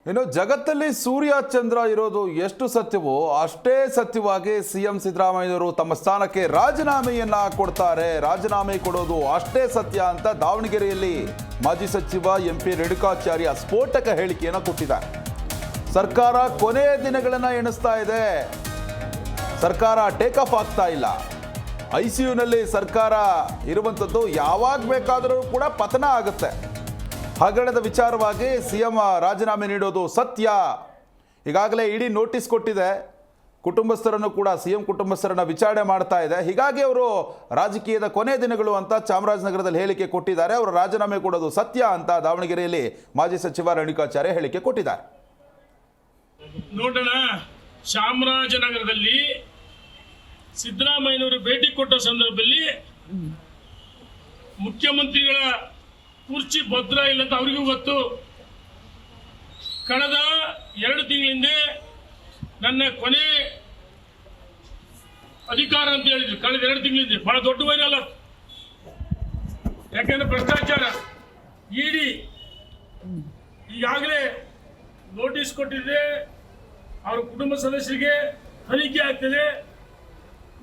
ಇನ್ನು ಜಗತ್ತಲ್ಲಿ ಸೂರ್ಯ ಚಂದ್ರ ಇರೋದು ಎಷ್ಟು ಸತ್ಯವೋ ಅಷ್ಟೇ ಸತ್ಯವಾಗಿ ಸಿಎಂ ಸಿದ್ದರಾಮಯ್ಯವರು ತಮ್ಮ ಸ್ಥಾನಕ್ಕೆ ರಾಜೀನಾಮೆಯನ್ನ ಕೊಡ್ತಾರೆ. ರಾಜೀನಾಮೆ ಕೊಡೋದು ಅಷ್ಟೇ ಸತ್ಯ ಅಂತ ದಾವಣಗೆರೆಯಲ್ಲಿ ಮಾಜಿ ಸಚಿವ ಎಂಪಿ ರೇಣುಕಾಚಾರ್ಯ ಸ್ಫೋಟಕ ಹೇಳಿಕೆಯನ್ನು ಕೊಟ್ಟಿದ್ದಾರೆ. ಸರ್ಕಾರ ಕೊನೆಯ ದಿನಗಳನ್ನ ಎಣಿಸ್ತಾ ಇದೆ. ಸರ್ಕಾರ ಟೇಕ್ ಆಫ್ ಆಗ್ತಾ ಇಲ್ಲ. ಐಸಿಯುನಲ್ಲಿ ಸರ್ಕಾರ ಇರುವಂಥದ್ದು ಯಾವಾಗ ಬೇಕಾದರೂ ಕೂಡ ಪತನ ಆಗುತ್ತೆ. ಹಗರಣದ ವಿಚಾರವಾಗಿ ಸಿಎಂ ರಾಜೀನಾಮೆ ನೀಡೋದು ಸತ್ಯ. ಈಗಾಗಲೇ ಇಡಿ ನೋಟಿಸ್ ಕೊಟ್ಟಿದೆ. ಕುಟುಂಬಸ್ಥರನ್ನು ಕೂಡ ಸಿಎಂ ಕುಟುಂಬಸ್ಥರನ್ನ ವಿಚಾರಣೆ ಮಾಡ್ತಾ ಇದೆ. ಹೀಗಾಗಿ ಅವರು ರಾಜಕೀಯದ ಕೊನೆ ದಿನಗಳು ಅಂತ ಚಾಮರಾಜನಗರದಲ್ಲಿ ಹೇಳಿಕೆ ಕೊಟ್ಟಿದ್ದಾರೆ. ಅವರು ರಾಜೀನಾಮೆ ಕೊಡೋದು ಸತ್ಯ ಅಂತ ದಾವಣಗೆರೆಯಲ್ಲಿ ಮಾಜಿ ಸಚಿವ ರೇಣುಕಾಚಾರ್ಯ ಹೇಳಿಕೆ ಕೊಟ್ಟಿದ್ದಾರೆ. ನೋಡೋಣ, ಚಾಮರಾಜನಗರದಲ್ಲಿ ಸಿದ್ದರಾಮಯ್ಯನವರು ಭೇಟಿ ಕೊಟ್ಟ ಸಂದರ್ಭದಲ್ಲಿ ಮುಖ್ಯಮಂತ್ರಿಗಳ ಕುರ್ಚಿ ಭದ್ರ ಇಲ್ಲ ಅಂತ ಅವರಿಗೂ ಗೊತ್ತು. ಕಳೆದ 2 ತಿಂಗಳಿಂದ ನನ್ನ ಕೊನೆ ಅಧಿಕಾರ ಅಂತ ಹೇಳಿದ್ರು. ಕಳೆದ 2 ತಿಂಗಳಿಂದ ಬಹಳ ದೊಡ್ಡ ವೈರಲ್. ಯಾಕೆಂದ್ರೆ ಭ್ರಷ್ಟಾಚಾರ ಇಡಿ ಈಗಾಗಲೇ ನೋಟಿಸ್ ಕೊಟ್ಟಿದೆ. ಅವರ ಕುಟುಂಬ ಸದಸ್ಯರಿಗೆ ತನಿಖೆ ಆಗ್ತಿದೆ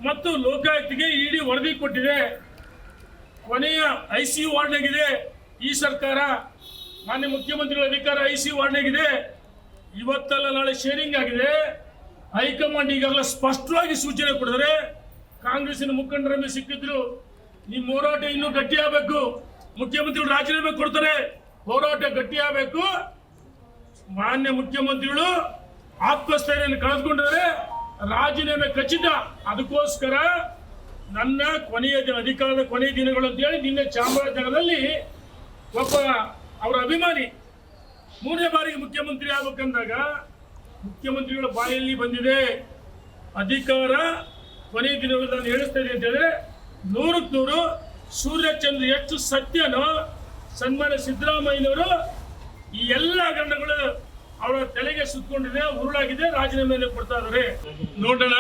ಮತ್ತು ಲೋಕಾಯುಕ್ತಿಗೆ ಇಡಿ ವರದಿ ಕೊಟ್ಟಿದೆ. ಕೊನೆಯ ಐಸಿಯು ವಾರ್ಡ್ನಾಗಿದೆ ಈ ಸರ್ಕಾರ. ಮಾನ್ಯ ಮುಖ್ಯಮಂತ್ರಿಗಳ ಅಧಿಕಾರ ಐಸಿಯು ವಾರ್ಡ್ನಾಗಿದೆ. ಇವತ್ತಲ್ಲ ನಾಳೆ ಶೇರಿಂಗ್ ಆಗಿದೆ. ಹೈಕಮಾಂಡ್ ಈಗಾಗಲೇ ಸ್ಪಷ್ಟವಾಗಿ ಸೂಚನೆ ಕೊಡಿದರೆ ಕಾಂಗ್ರೆಸ್ಸಿನ ಮುಖಂಡರನ್ನು ಸಿಕ್ಕಿದ್ರು, ನಿಮ್ಮ ಹೋರಾಟ ಇನ್ನೂ ಗಟ್ಟಿ ಆಗಬೇಕು, ಮುಖ್ಯಮಂತ್ರಿಗಳು ರಾಜೀನಾಮೆ ಕೊಡ್ತಾರೆ, ಹೋರಾಟ ಗಟ್ಟಿ ಆಗಬೇಕು. ಮಾನ್ಯ ಮುಖ್ಯಮಂತ್ರಿಗಳು ಆತ್ಮಸ್ಥೈರ್ಯವನ್ನು ಕಳೆದುಕೊಂಡಿದ್ದಾರೆ, ರಾಜೀನಾಮೆ ಖಚಿತ. ಅದಕ್ಕೋಸ್ಕರ ನನ್ನ ಅಧಿಕಾರದ ಕೊನೆಯ ದಿನಗಳು ಅಂತೇಳಿ ನಿನ್ನೆ ಚಾಮರಾಜನಗರದಲ್ಲಿ ಒಬ್ಬ ಅವರ ಅಭಿಮಾನಿ 3ನೇ ಬಾರಿಗೆ ಮುಖ್ಯಮಂತ್ರಿ ಆಗ್ಬೇಕಂದಾಗ ಮುಖ್ಯಮಂತ್ರಿಗಳ ಬಾಯಲ್ಲಿ ಬಂದಿದೆ, ಅಧಿಕಾರ ಕೊನೆಯ ದಿನಗಳು ನಾನು ಹೇಳಿಸ್ತಾ ಇದ್ದೀನಿ ಅಂತ ಹೇಳಿದ್ರೆ 100ಕ್ಕೆ 100 ಸೂರ್ಯಚಂದ್ರ ಎಷ್ಟು ಸತ್ಯನೋ ಸನ್ಮಾನ್ಯ ಸಿದ್ದರಾಮಯ್ಯನವರು ಈ ಎಲ್ಲ ಗಂಡಗಳು ಅವರ ತಲೆಗೆ ಸುತ್ತಕೊಂಡಿದೆ, ಉರುಳಾಗಿದೆ, ರಾಜೀನಾಮೆಯನ್ನು ಕೊಡ್ತಾ ಇದ್ದಾರೆ. ನೋಡೋಣ.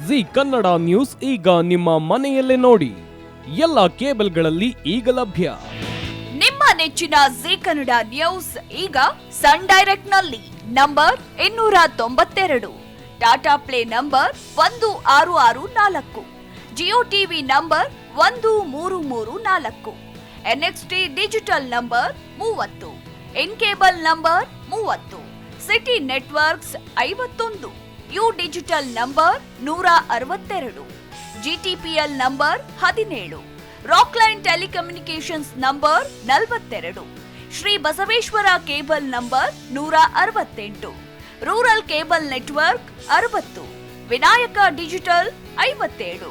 ಜಿ ಕನ್ನಡ ನ್ಯೂಸ್ ಈಗ ನಿಮ್ಮ ಮನೆಯಲ್ಲೇ ನೋಡಿ. ಎಲ್ಲ ಕೇಬಲ್ಗಳಲ್ಲಿ ಈಗ ಲಭ್ಯ. ನಿಮ್ಮ ನೆಚ್ಚಿನ ಜಿ ಕನ್ನಡ ನ್ಯೂಸ್ ಈಗ ಸನ್ ಡೈರೆಕ್ಟ್ ನಲ್ಲಿ number 292, Tata play number 1664, Jio TV number 1334, NXT digital number 30, in cable number 30, city networks 51, U digital number 162, GTPL number 17, Rockline telecommunications number 42, Shri Basaveshwara cable number 168, rural cable network 60, Vinayaka digital 57,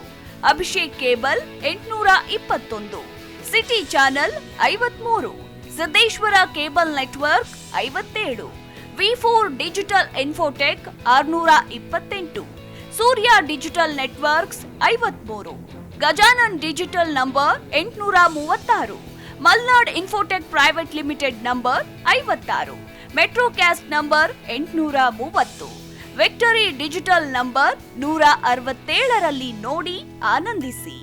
Abhishek cable 821, city channel 53, Siddeshwara cable network 57, ವಿ4 digital infotech 628, Surya digital networks 53, Gajanan digital number 836, Malnad infotech private limited number 56, metrocast number 830, victory digital number 167ರಲ್ಲಿ ನೋಡಿ ಆನಂದಿಸಿ.